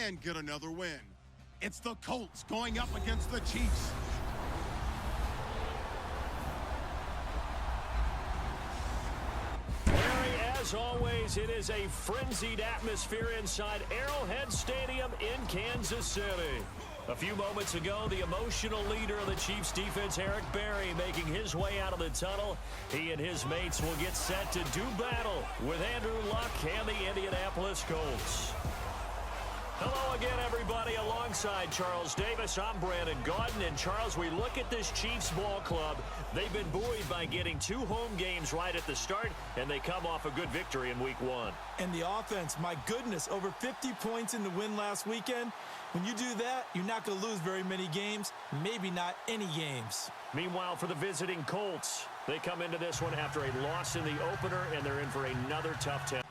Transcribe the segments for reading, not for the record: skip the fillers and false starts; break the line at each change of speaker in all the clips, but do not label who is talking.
and get another win. It's the Colts going up against the Chiefs.
As always, it is a frenzied atmosphere inside Arrowhead Stadium in Kansas City. A few moments ago, the emotional leader of the Chiefs defense, Eric Berry, making his way out of the tunnel. He and his mates will get set to do battle with Andrew Luck and the Indianapolis Colts. Hello again, everybody. Alongside Charles Davis, I'm Brandon Gaudin. And Charles, we look at this Chiefs ball club. They've been buoyed by getting 2 home games right at the start, and they come off a good victory in Week 1.
And the offense, my goodness, over 50 points in the win last weekend. When you do that, you're not going to lose very many games, maybe not any games.
Meanwhile, for the visiting Colts, they come into this one after a loss in the opener, and they're in for another tough test.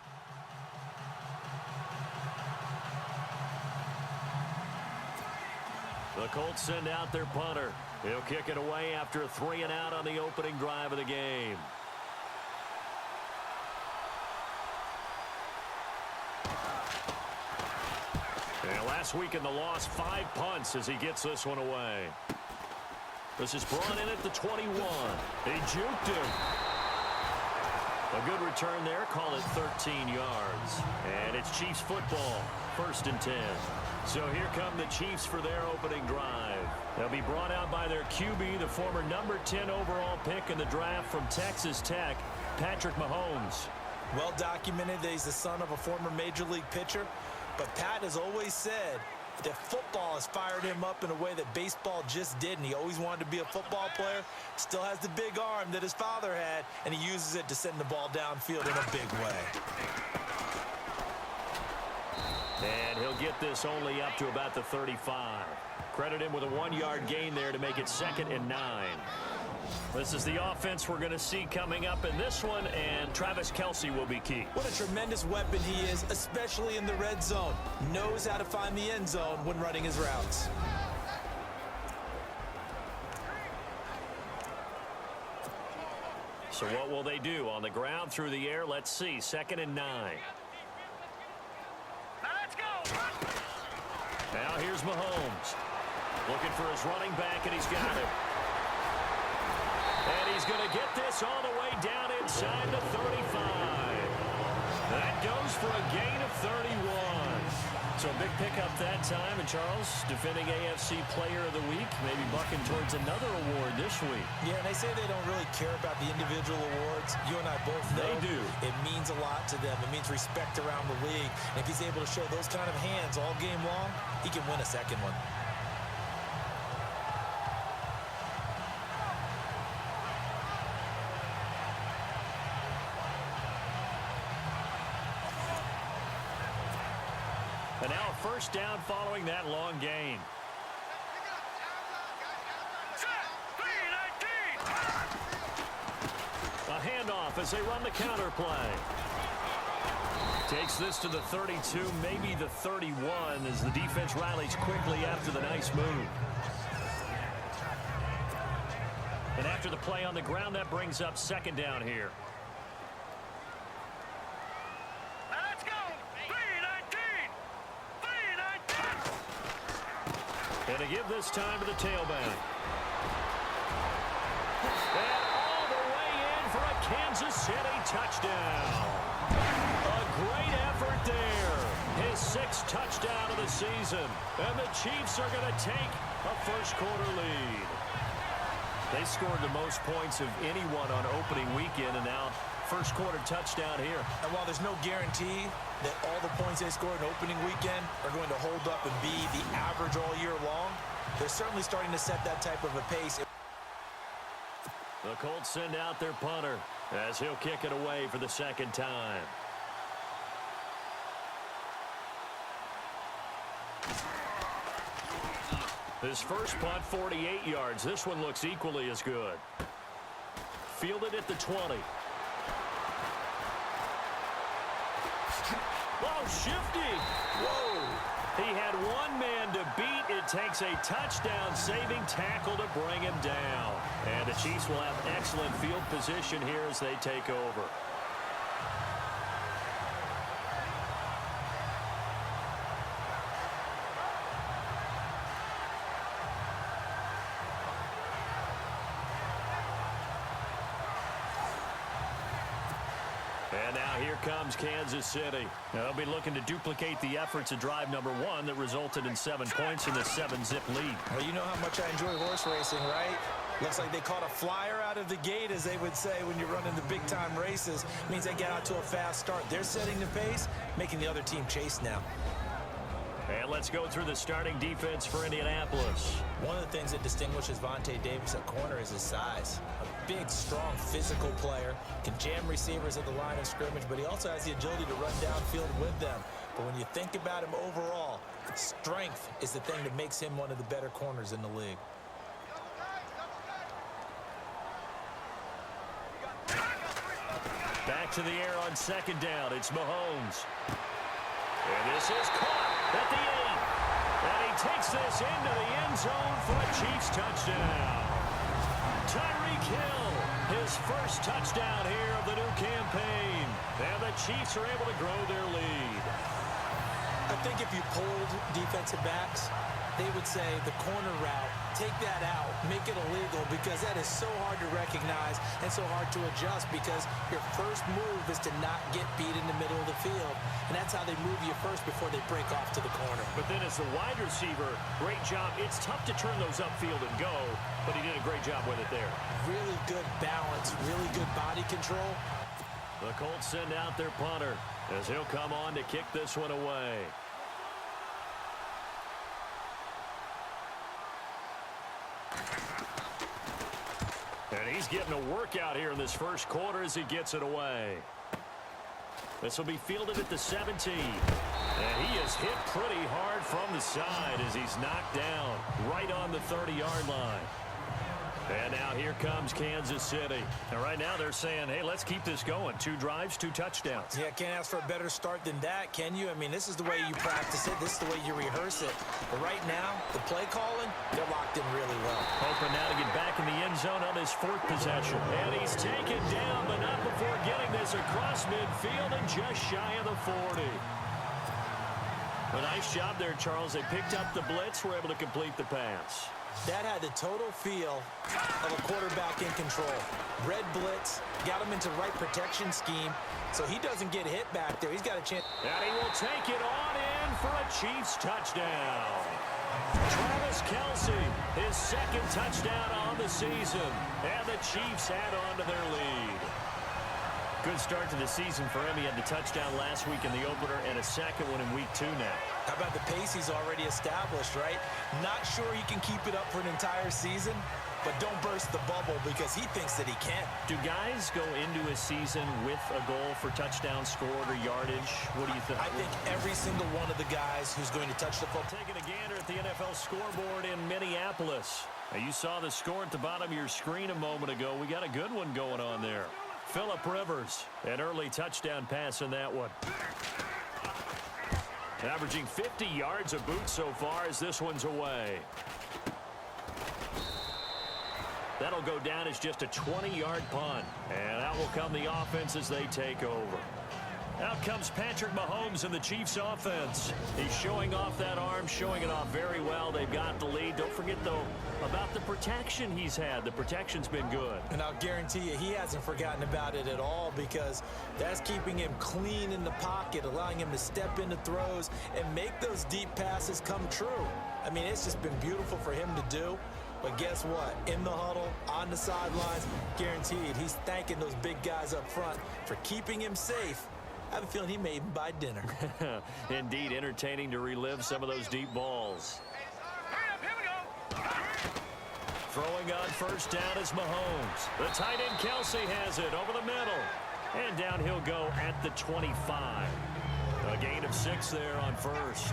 The Colts send out their punter. He'll kick it away after a 3-and-out on the opening drive of the game. And last week in the loss, 5 punts as he gets this one away. This is brought in at the 21. He juked him. A good return there. Call it 13 yards. And it's Chiefs football. 1st and 10. So here come the Chiefs for their opening drive. They'll be brought out by their QB, the former number 10 overall pick in the draft from Texas Tech, Patrick Mahomes.
Well documented that he's the son of a former Major League pitcher. But Pat has always said that football has fired him up in a way that baseball just didn't. He always wanted to be a football player. Still has the big arm that his father had, and he uses it to send the ball downfield in a big way.
And he'll get this only up to about the 35. Credit him with a 1-yard gain there to make it 2nd and 9. This is the offense we're going to see coming up in this one, and Travis Kelce will be key.
What a tremendous weapon he is, especially in the red zone. Knows how to find the end zone when running his routes.
So what will they do? On the ground, through the air, let's see. 2nd and 9. Now here's Mahomes. Looking for his running back, and he's got it. And he's going to get this all the way down inside the 35. That goes for a gain of 31. So a big pickup that time. And Charles, defending AFC Player of the Week, maybe bucking towards another award this week.
Yeah, and they say they don't really care about the individual awards. You and I both know
they do.
It means a lot to them. It means respect around the league. And if he's able to show those kind of hands all game long, he can win a second one.
And now a 1st down following that long gain. A handoff as they run the counter play. Takes this to the 32, maybe the 31, as the defense rallies quickly after the nice move. And after the play on the ground, that brings up 2nd down here. And to give this time to the tailback. And all the way in for a Kansas City touchdown. A great effort there. His 6th touchdown of the season. And the Chiefs are going to take a 1st quarter lead. They scored the most points of anyone on opening weekend, and now 1st quarter touchdown here.
And while there's no guarantee that all the points they scored in opening weekend are going to hold up and be the average all year long, they're certainly starting to set that type of a pace.
The Colts send out their punter as he'll kick it away for the 2nd time. His first punt, 48 yards. This one looks equally as good. Fielded at the 20. Oh, shifty. Whoa. He had one man to beat. It takes a touchdown-saving tackle to bring him down. And the Chiefs will have excellent field position here as they take over. And now here comes Kansas City. Now they'll be looking to duplicate the efforts of drive number 1 that resulted in 7 points in the 7-zip lead.
Well, you know how much I enjoy horse racing, right? Looks like they caught a flyer out of the gate, as they would say when you're running the big-time races. It means they get out to a fast start. They're setting the pace, making the other team chase now.
And let's go through the starting defense for Indianapolis.
One of the things that distinguishes Vontae Davis at corner is his size. A big, strong, physical player. Can jam receivers at the line of scrimmage, but he also has the agility to run downfield with them. But when you think about him overall, strength is the thing that makes him one of the better corners in the league.
Back to the air on second down. It's Mahomes. And this is caught at the 8. And he takes this into the end zone for a Chiefs touchdown. Tyreek Hill, his first touchdown here of the new campaign. And the Chiefs are able to grow their lead.
I think if you polled defensive backs, they would say the corner route, take that out, make it illegal, because that is so hard to recognize and so hard to adjust, because your first move is to not get beat in the middle of the field, and that's how they move you first before they break off to the corner.
But then as the wide receiver, great job. It's tough to turn those upfield and go, but he did a great job with it there.
Really good balance, really good body control.
The Colts send out their punter as he'll come on to kick this one away. And he's getting a workout here in this first quarter as he gets it away. This will be fielded at the 17. And he is hit pretty hard from the side as he's knocked down right on the 30-yard line. And now here comes Kansas City. And right now they're saying, hey, let's keep this going. 2 drives, 2 touchdowns.
Yeah, can't ask for a better start than that, can you? I mean, this is the way you practice it. This is the way you rehearse it. But right now, the play calling, they're locked in really well.
Hoping now to get back in the end zone on his 4th possession. And he's taken down, but not before getting this across midfield and just shy of the 40. A nice job there, Charles. They picked up the blitz, were able to complete the pass.
That had the total feel of a quarterback in control. Red blitz, got him into right protection scheme, so he doesn't get hit back there. He's got a chance.
And he will take it on in for a Chiefs touchdown. Travis Kelce, his 2nd touchdown on the season. And the Chiefs add on to their lead. Good start to the season for him. He had the touchdown last week in the opener and a second one in week 2 now.
How about the pace he's already established, right? Not sure he can keep it up for an entire season, but don't burst the bubble because he thinks that he can.
Do guys go into a season with a goal for touchdown scored or yardage? What do you think?
I think every single one of the guys who's going to touch the football.
Taking a gander at the NFL scoreboard in Minneapolis. Now, you saw the score at the bottom of your screen a moment ago. We got a good one going on there. Phillip Rivers, an early touchdown pass in that one. Averaging 50 yards a boot so far as this one's away. That'll go down as just a 20-yard punt. And out will come the offense as they take over. Out comes Patrick Mahomes and the Chiefs offense. He's showing off that arm, showing it off very well. They've got the lead. Don't forget, though, about the protection he's had. The protection's been good.
And I'll guarantee you he hasn't forgotten about it at all, because that's keeping him clean in the pocket, allowing him to step into throws and make those deep passes come true. I mean, it's just been beautiful for him to do. But guess what? In the huddle, on the sidelines, guaranteed he's thanking those big guys up front for keeping him safe. I have a feeling he may even buy dinner.
Indeed, entertaining to relive some of those deep balls. Throwing on first down is Mahomes. The tight end Kelce has it over the middle. And down he'll go at the 25. A gain of 6 there on first.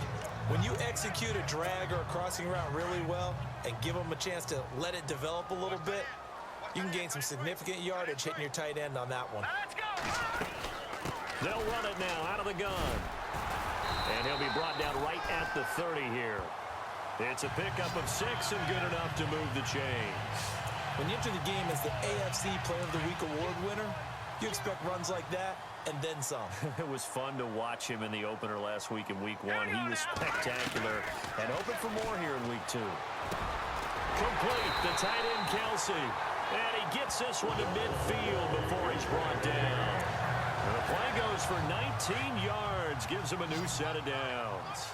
When you execute a drag or a crossing route really well and give them a chance to let it develop a little bit, you can gain some significant yardage hitting your tight end on that one.
They'll run it now out of the gun. And he'll be brought down right at the 30 here. It's a pickup of 6 and good enough to move the chains.
When you enter the game as the AFC Player of the Week award winner, you expect runs like that and then some.
It was fun to watch him in the opener last week in week 1. He was spectacular and hoping for more here in week 2. Complete, the tight end Kelce. And he gets this one to midfield before he's brought down. And the play goes for 19 yards, gives him a new set of downs.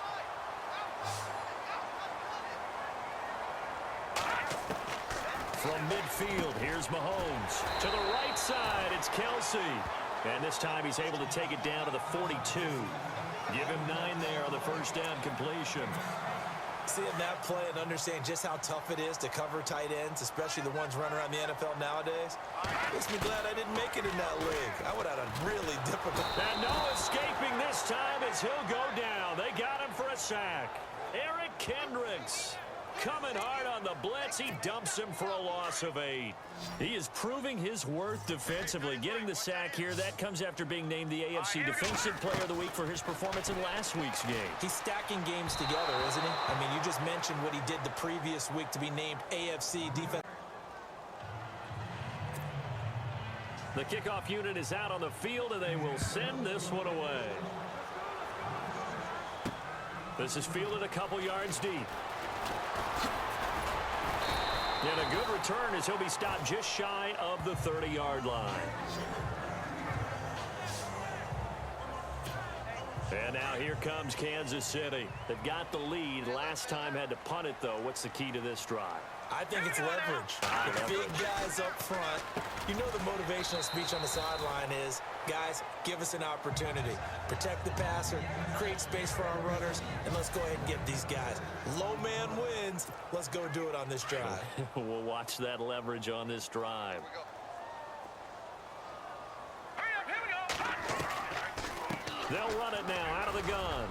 From midfield, here's Mahomes. To the right side, it's Kelsey. And this time he's able to take it down to the 42. Give him 9 there on the first down completion.
Seeing that play and understand just how tough it is to cover tight ends, especially the ones running around the NFL nowadays, makes me glad I didn't make it in that league. I would have had a really difficult...
And no escaping this time as he'll go down. They got him for a sack. Eric Kendricks coming hard on the blitz. He dumps him for a loss of 8. He is proving his worth defensively. Getting the sack here, that comes after being named the AFC Defensive Player of the Week for his performance in last week's game.
He's stacking games together, isn't he? I mean, you just mentioned what he did the previous week to be named AFC Defensive.
The kickoff unit is out on the field, and they will send this one away. This is fielded a couple yards deep. And a good return as he'll be stopped just shy of the 30-yard line. And now here comes Kansas City. They've got the lead. Last time had to punt it, though. What's the key to this drive?
I think it's leverage. The big guys up front. You know the motivational speech on the sideline is, guys, give us an opportunity. Protect the passer, create space for our runners, and let's go ahead and get these guys. Low man wins. Let's go do it on this drive.
We'll watch that leverage on this drive. They'll run it now out of the gun.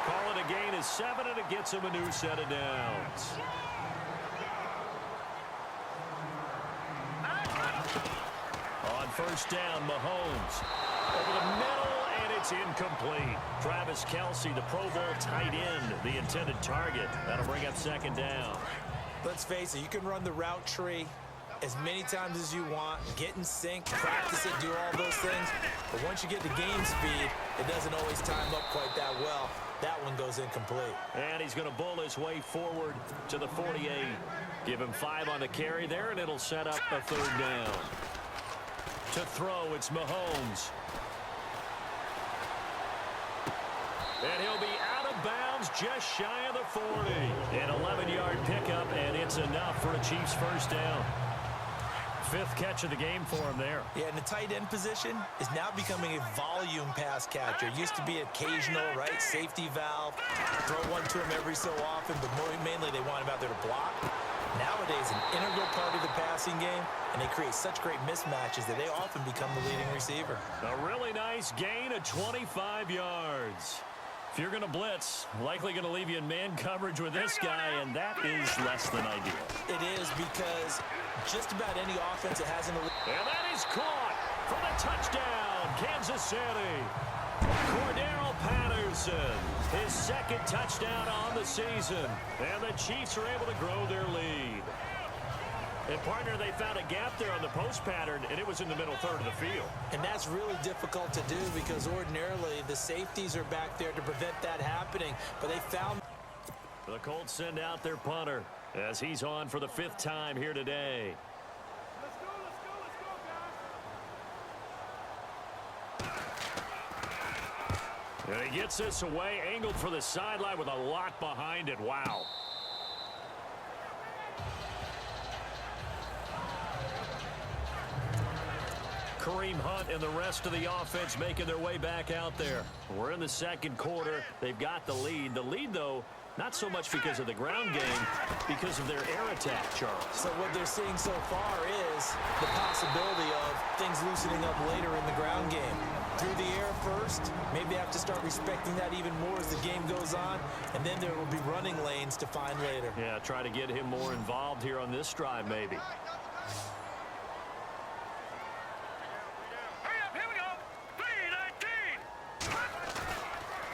Call it a gain of 7, and it gets him a new set of downs. On first down, Mahomes. Over the middle, and it's incomplete. Travis Kelsey, the Pro Bowl tight end, the intended target. That'll bring up second down.
Let's face it, you can run the route tree as many times as you want, get in sync, practice it, do all those things. But once you get to game speed, it doesn't always time up quite that well. That one goes incomplete.
And he's going to bull his way forward to the 48. Give him 5 on the carry there, and it'll set up a third down. To throw, it's Mahomes. And he'll be out of bounds just shy of the 40. An 11-yard pickup, and it's enough for a Chiefs first down. 5th catch of the game for him there.
Yeah, and the tight end position is now becoming a volume pass catcher. It used to be occasional, right? Safety valve. Throw one to him every so often, but mainly they want him out there to block. Nowadays, an integral part of the passing game, and they create such great mismatches that they often become the leading receiver.
A really nice gain of 25 yards. If you're going to blitz, likely going to leave you in man coverage with this guy, and that is less than ideal.
It is, because just about any offense that has an...
And that is caught for the touchdown, Kansas City. Cordero Patterson, his second touchdown on the season. And the Chiefs are able to grow their lead. And, partner, they found a gap there on the post pattern, and it was in the middle third of the field.
And that's really difficult to do because ordinarily the safeties are back there to prevent that happening. But they found...
The Colts send out their punter as he's on for the 5th time here today. And he gets this away, angled for the sideline with a lot behind it. Wow. Kareem Hunt and the rest of the offense making their way back out there. We're in the second quarter. They've got the lead. The lead, though, not so much because of the ground game, because of their air attack, Charles.
So what they're seeing so far is the possibility of things loosening up later in the ground game. Through the air first, maybe they have to start respecting that even more as the game goes on, and then there will be running lanes to find later.
Yeah, try to get him more involved here on this drive, maybe.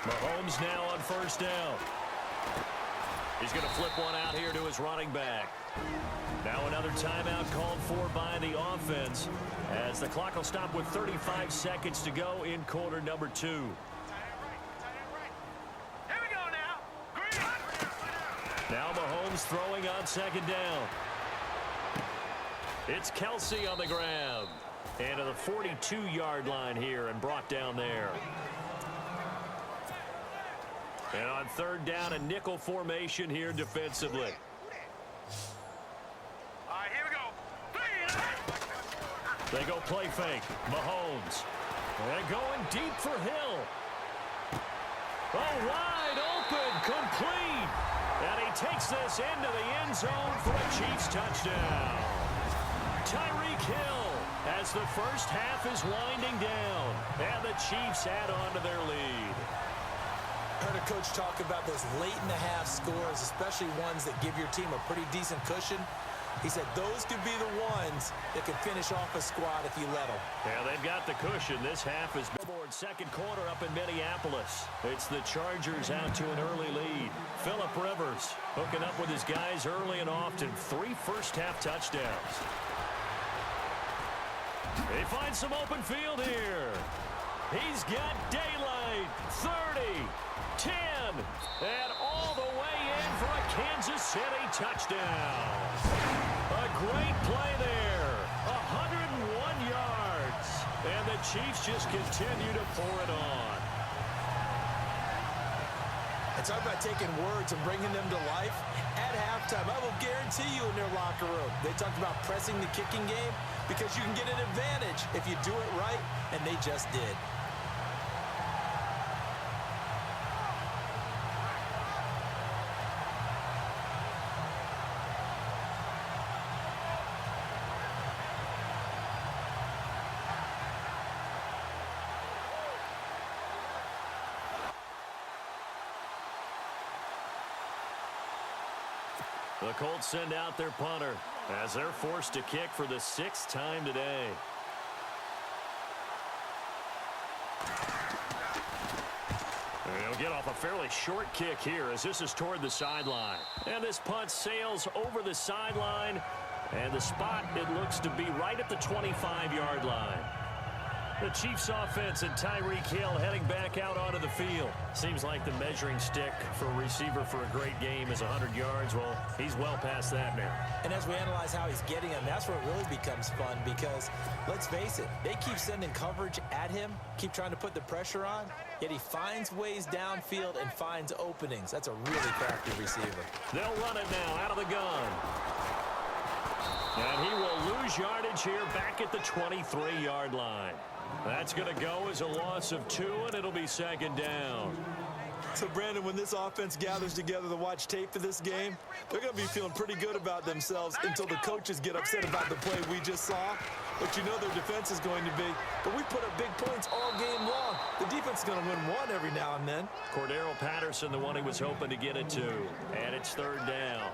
Mahomes now on first down. He's going to flip one out here to his running back. Now another timeout called for by the offense as the clock will stop with 35 seconds to go in quarter number 2.
Here we go now.
Now Mahomes throwing on second down. It's Kelsey on the ground. And to the 42-yard line here and brought down there. And on third down, a nickel formation here defensively.
All right, here we go.
They go play fake. Mahomes. And going deep for Hill. Oh, wide open, complete. And he takes this into the end zone for a Chiefs touchdown. Tyreek Hill as the first half is winding down. And the Chiefs add on to their lead.
Heard a coach talk about those late-in-the-half scores, especially ones that give your team a pretty decent cushion. He said those could be the ones that could finish off a squad if you let them.
Yeah, they've got the cushion. This half is board. Second quarter up in Minneapolis. It's the Chargers out to an early lead. Phillip Rivers hooking up with his guys early and often. 3 first-half touchdowns. He finds some open field here. He's got daylight. 30, 10, and all the way in for a Kansas City touchdown. A great play there. 101 yards. And the Chiefs just continue to pour it on.
And talk about taking words and bringing them to life. At halftime, I will guarantee you in their locker room, they talked about pressing the kicking game because you can get an advantage if you do it right, and they just did.
The Colts send out their punter as they're forced to kick for the 6th time today. And he'll get off a fairly short kick here as this is toward the sideline. And this punt sails over the sideline. And the spot, it looks to be right at the 25-yard line. The Chiefs offense and Tyreek Hill heading back out onto the field. Seems like the measuring stick for a receiver for a great game is 100 yards. Well, he's well past that now.
And as we analyze how he's getting them, that's where it really becomes fun because, let's face it, they keep sending coverage at him, keep trying to put the pressure on, yet he finds ways downfield and finds openings. That's a really crafty receiver.
They'll run it now out of the gun. And he will lose yardage here back at the 23-yard line. That's going to go as a loss of 2, and it'll be 2nd down.
So, Brandon, when this offense gathers together to watch tape for this game, they're going to be feeling pretty good about themselves until the coaches get upset about the play we just saw. But you know their defense is going to be. But we put up big points all game long. The defense is going to win one every now and then.
Cordero Patterson, the one he was hoping to get it to. And it's 3rd down.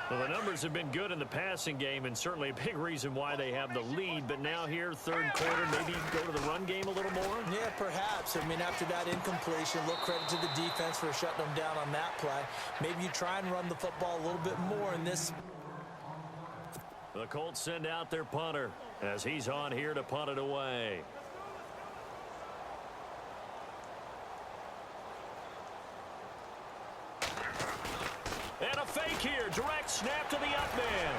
Well, the numbers have been good in the passing game and certainly a big reason why they have the lead. But now here, 3rd quarter, maybe go to the run game a little more?
Yeah, perhaps. I mean, after that incompletion, a little credit to the defense for shutting them down on that play. Maybe you try and run the football a little bit more in this.
The Colts send out their punter as he's on here to punt it away. And a fake here. Direct snap to the up man.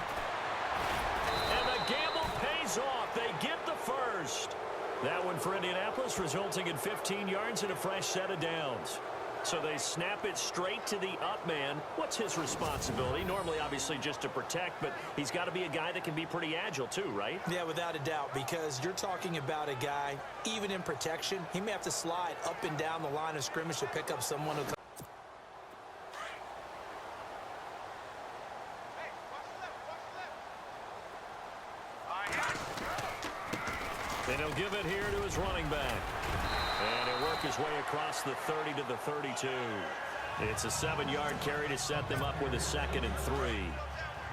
And the gamble pays off. They get the first. That one for Indianapolis, resulting in 15 yards and a fresh set of downs. So they snap it straight to the up man. What's his responsibility? Normally, obviously, just to protect, but he's got to be a guy that can be pretty agile too, right?
Yeah, without a doubt, because you're talking about a guy, even in protection, he may have to slide up and down the line of scrimmage to pick up someone who...
And he'll give it here to his running back. And he'll work his way across the 30 to the 32. It's a 7-yard carry to set them up with a 2nd and 3.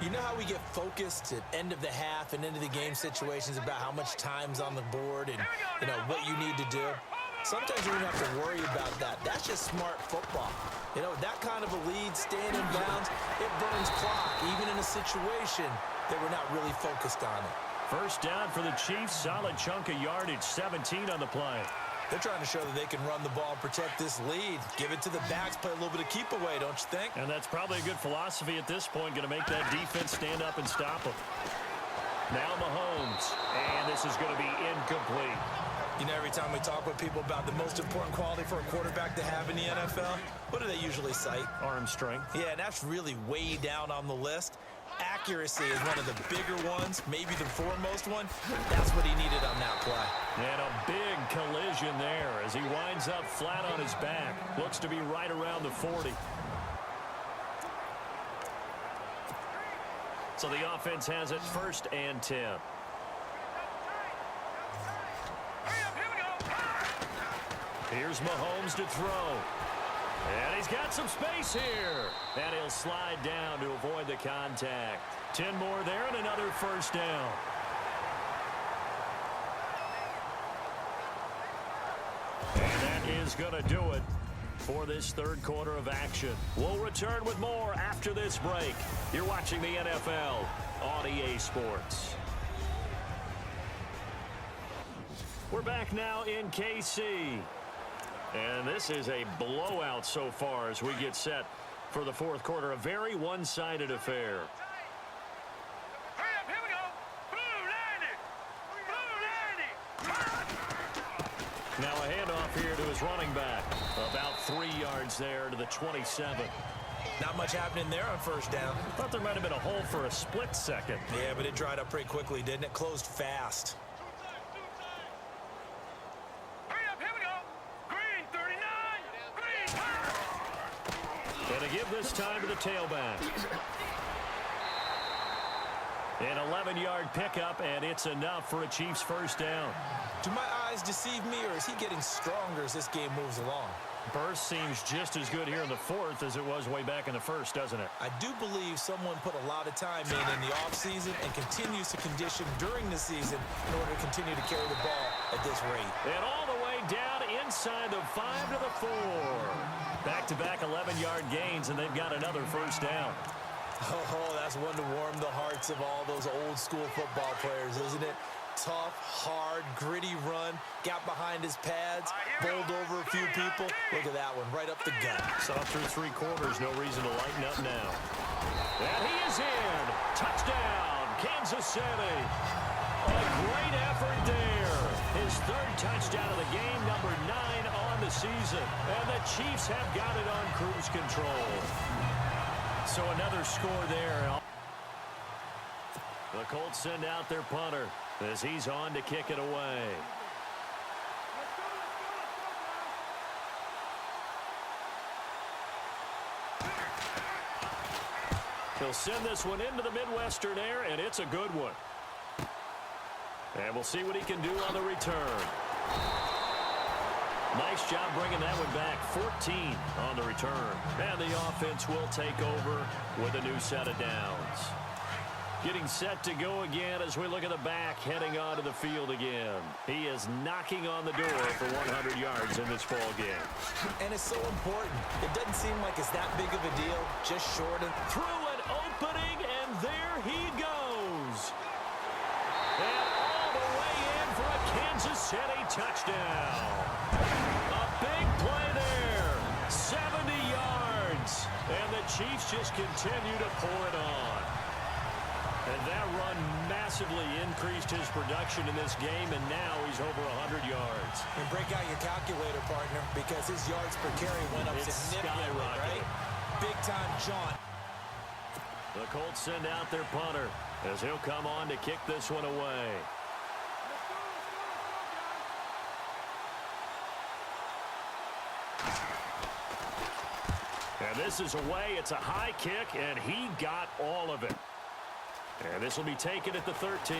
You know how we get focused at end of the half and into the game situations about how much time's on the board and, you know, what you need to do? Sometimes you don't have to worry about that. That's just smart football. You know, that kind of a lead, staying in bounds, it burns clock, even in a situation that we're not really focused on it.
First down for the Chiefs. Solid chunk of yardage, 17 on the play.
They're trying to show that they can run the ball and protect this lead. Give it to the backs, play a little bit of keep away, don't you think?
And that's probably a good philosophy at this point, going to make that defense stand up and stop them. Now Mahomes. And this is going to be incomplete.
You know, every time we talk with people about the most important quality for a quarterback to have in the NFL, what do they usually cite?
Arm strength.
Yeah, and that's really way down on the list. Accuracy is one of the bigger ones, maybe the foremost one. That's what he needed on that play.
And a big collision there as he winds up flat on his back. Looks to be right around the 40. So the offense has it 1st and 10. Here's Mahomes to throw. And he's got some space here. And he'll slide down to avoid the contact. 10 more there and another 1st down. And that is going to do it for this 3rd quarter of action. We'll return with more after this break. You're watching the NFL on EA Sports. We're back now in KC. And this is a blowout so far as we get set for the 4th quarter. A very one-sided affair.
Hurry up, here we go. Blue 90.
Now a handoff here to his running back. About 3 yards there to the 27.
Not much happening there on 1st down.
Thought there might have been a hole for a split second.
Yeah, but it dried up pretty quickly, didn't it? Closed fast.
And to give this time to the tailback. An 11-yard pickup, and it's enough for a Chiefs 1st down.
Do my eyes deceive me, or is he getting stronger as this game moves along?
Burst seems just as good here in the 4th as it was way back in the 1st, doesn't it?
I do believe someone put a lot of time in the offseason and continues to condition during the season in order to continue to carry the ball at this rate.
And all the way down inside the 5 to the 4. Back-to-back 11-yard gains, and they've got another 1st down.
Oh, that's one to warm the hearts of all those old-school football players, isn't it? Tough, hard, gritty run, got behind his pads, bowled over a few people. Look at that one, right up the gut.
Saw through 3 quarters, no reason to lighten up now. And he is in. Touchdown, Kansas City. A great effort there. His 3rd touchdown of the game, number 9 on the season. And the Chiefs have got it on cruise control. So another score there. The Colts send out their punter as he's on to kick it away. He'll send this one into the Midwestern air, and it's a good one. And we'll see what he can do on the return. Nice job bringing that one back. 14 on the return. And the offense will take over with a new set of downs. Getting set to go again as we look at the back, heading onto the field again. He is knocking on the door for 100 yards in this ball game.
And it's so important. It doesn't seem like it's that big of a deal. Just short of
Through an opening, and there he goes. And all the way in for a Kansas City touchdown. A big play there. 70 yards. And the Chiefs just continue to pour it on. And that run massively increased his production in this game, and now he's over 100 yards.
And break out your calculator, partner, because his yards per carry went up significantly, right? Big-time jaunt.
The Colts send out their punter as he'll come on to kick this one away. And this is away. It's a high kick, and he got all of it. And this will be taken at the 13.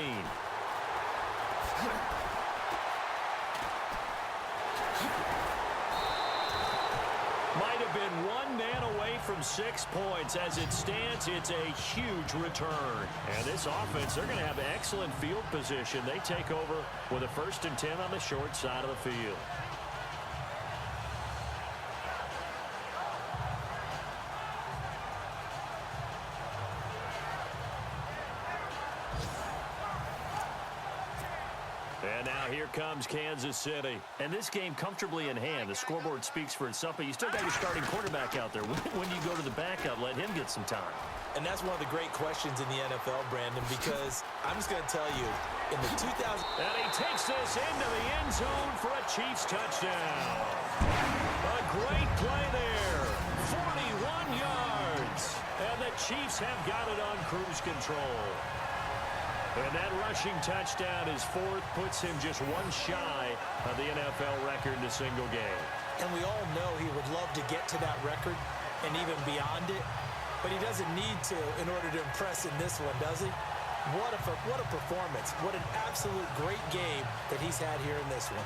Might have been one man away from 6 points. As it stands, it's a huge return. And this offense, they're going to have excellent field position. They take over with a 1st and 10 on the short side of the field. And now here comes Kansas City. And this game comfortably in hand. The scoreboard speaks for itself, but you still got your starting quarterback out there. When you go to the backup, let him get some time.
And that's one of the great questions in the NFL, Brandon, because I'm just going to tell you, in the 2000...
And he takes this into the end zone for a Chiefs touchdown. A great play there. 41 yards. And the Chiefs have got it on cruise control. And that rushing touchdown, his fourth, puts him just one shy of the NFL record in a single game.
And we all know he would love to get to that record and even beyond it. But he doesn't need to in order to impress in this one, does he? What a performance. What an absolute great game that he's had here in this one.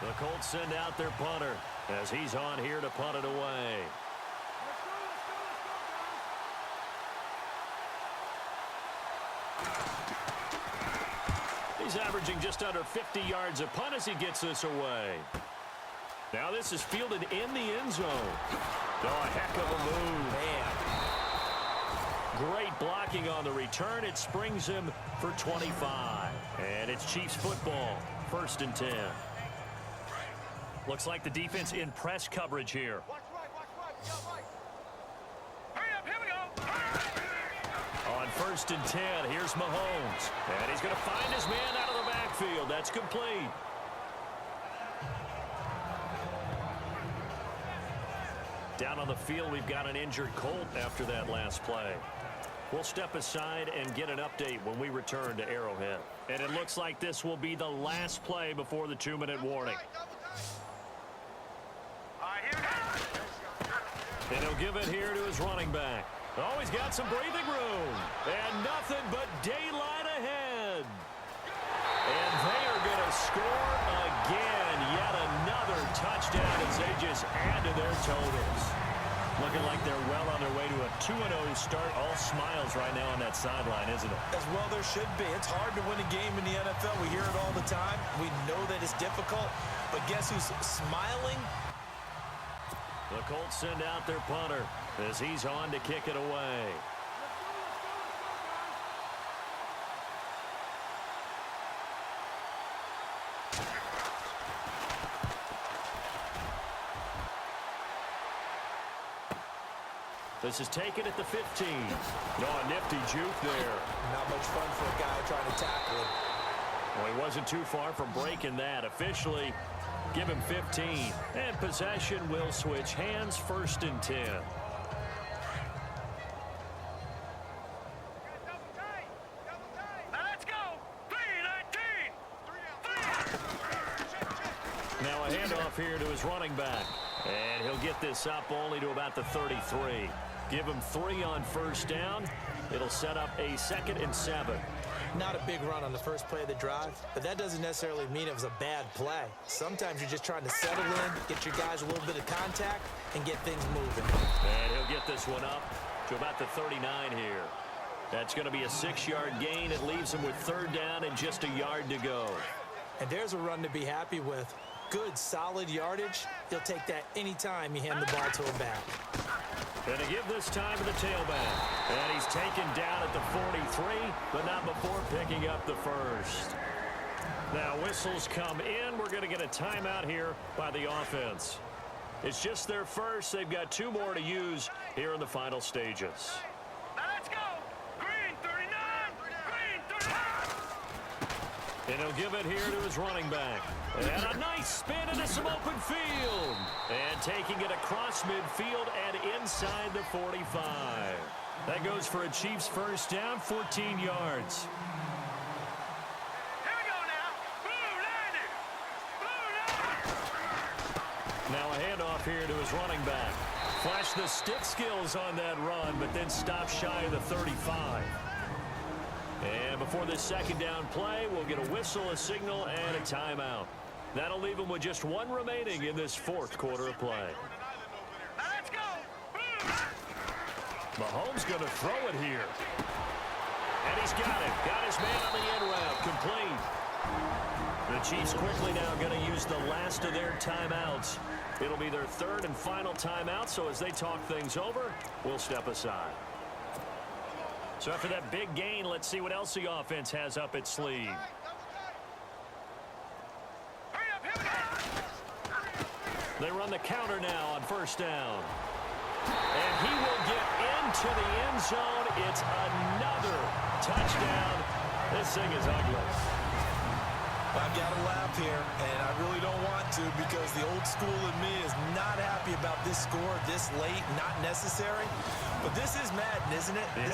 The Colts send out their punter as he's on here to punt it away. He's averaging just under 50 yards a punt as he gets this away. Now this is fielded in the end zone. Oh, a heck of a move. Man. Great blocking on the return. It springs him for 25. And it's Chiefs football. 1st and 10. Looks like the defense in press coverage here.
Watch right. We got right. Hurry up, here we go.
On 1st and 10, here's Mahomes. And he's going to find his man out of the backfield. That's complete. Down on the field, we've got an injured Colt after that last play. We'll step aside and get an update when we return to Arrowhead. And it looks like this will be the last play before the 2-minute warning.
All right, here we go.
And he'll give it here to his running back. Oh, he's got some breathing room. And nothing but daylight ahead. And they are going to score again. Yet another touchdown as they just add to their totals. Looking like they're well on their way to a 2-0 start. All smiles right now on that sideline, isn't it?
As well there should be. It's hard to win a game in the NFL. We hear it all the time. We know that it's difficult. But guess who's smiling?
The Colts send out their punter as he's on to kick it away. This is taken at the 15. Oh, a nifty juke there.
Not much fun for a guy trying to tackle him.
Well, he wasn't too far from breaking that. Officially, give him 15. And possession will switch hands. 1st and 10.
Let's go. 3-19.
Now a handoff here to his running back. And he'll get this up only to about the 33. Give him 3 on 1st down. It'll set up a 2nd and 7.
Not a big run on the first play of the drive, but that doesn't necessarily mean it was a bad play. Sometimes you're just trying to settle in, get your guys a little bit of contact, and get things moving.
And he'll get this one up to about the 39 here. That's going to be a 6-yard gain. It leaves him with 3rd down and just a yard to go.
And there's a run to be happy with. Good, solid yardage. He'll take that anytime you hand the ball to him back.
And to give this time to the tailback. And he's taken down at the 43, but not before picking up the 1st. Now whistles come in. We're going to get a timeout here by the offense. It's just their first. They've got 2 more to use here in the final stages.
Let's go. Green 39. Green 39.
And he'll give it here to his running back. And a nice spin into some open field. And taking it across midfield and inside the 45. That goes for a Chiefs 1st down, 14 yards.
Here we go now. Blue 90.
Now a handoff here to his running back. Flash the stick skills on that run, but then stop shy of the 35. And before this 2nd down play, we'll get a whistle, a signal, and a timeout. That'll leave him with just 1 remaining in this 4th quarter of play.
Let's go.
Mahomes going to throw it here. And he's got it. Got his man on the end route. Complete. The Chiefs quickly now going to use the last of their timeouts. It'll be their 3rd and final timeout, so as they talk things over, we'll step aside. So after that big gain, let's see what else the offense has up its sleeve.
Hurry up, here we go.
They run the counter now on first down. And he will get into the end zone. It's another touchdown. This thing is ugly.
I've got to laugh here, and I really don't want to because the old school in me is not happy about this score this late, not necessary. But this is Madden, isn't it?
Yeah.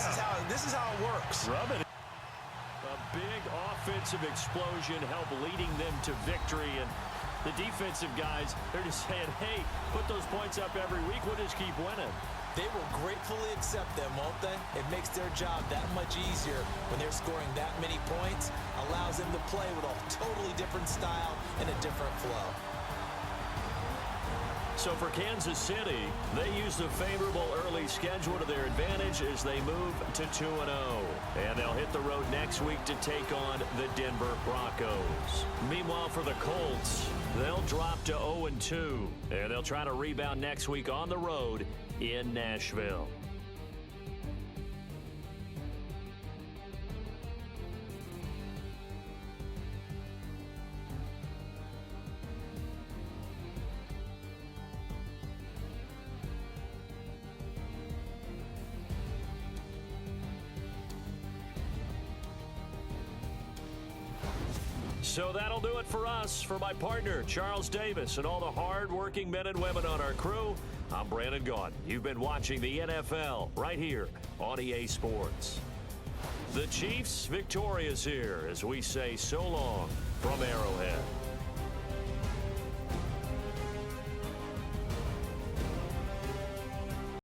This is how it works.
Rub it. A big offensive explosion helped leading them to victory. And the defensive guys, they're just saying, hey, put those points up every week. We'll just keep winning.
They will gratefully accept them, won't they? It makes their job that much easier when they're scoring that many points. Allows them to play with a totally different style and a different flow.
So for Kansas City, they use the favorable early schedule to their advantage as they move to 2-0. And they'll hit the road next week to take on the Denver Broncos. Meanwhile, for the Colts, they'll drop to 0-2. And they'll try to rebound next week on the road in Nashville. So that'll do it for us. For my partner, Charles Davis, and all the hard-working men and women on our crew, I'm Brandon Gaudin. You've been watching the NFL right here on EA Sports. The Chiefs victorious here as we say so long from Arrowhead.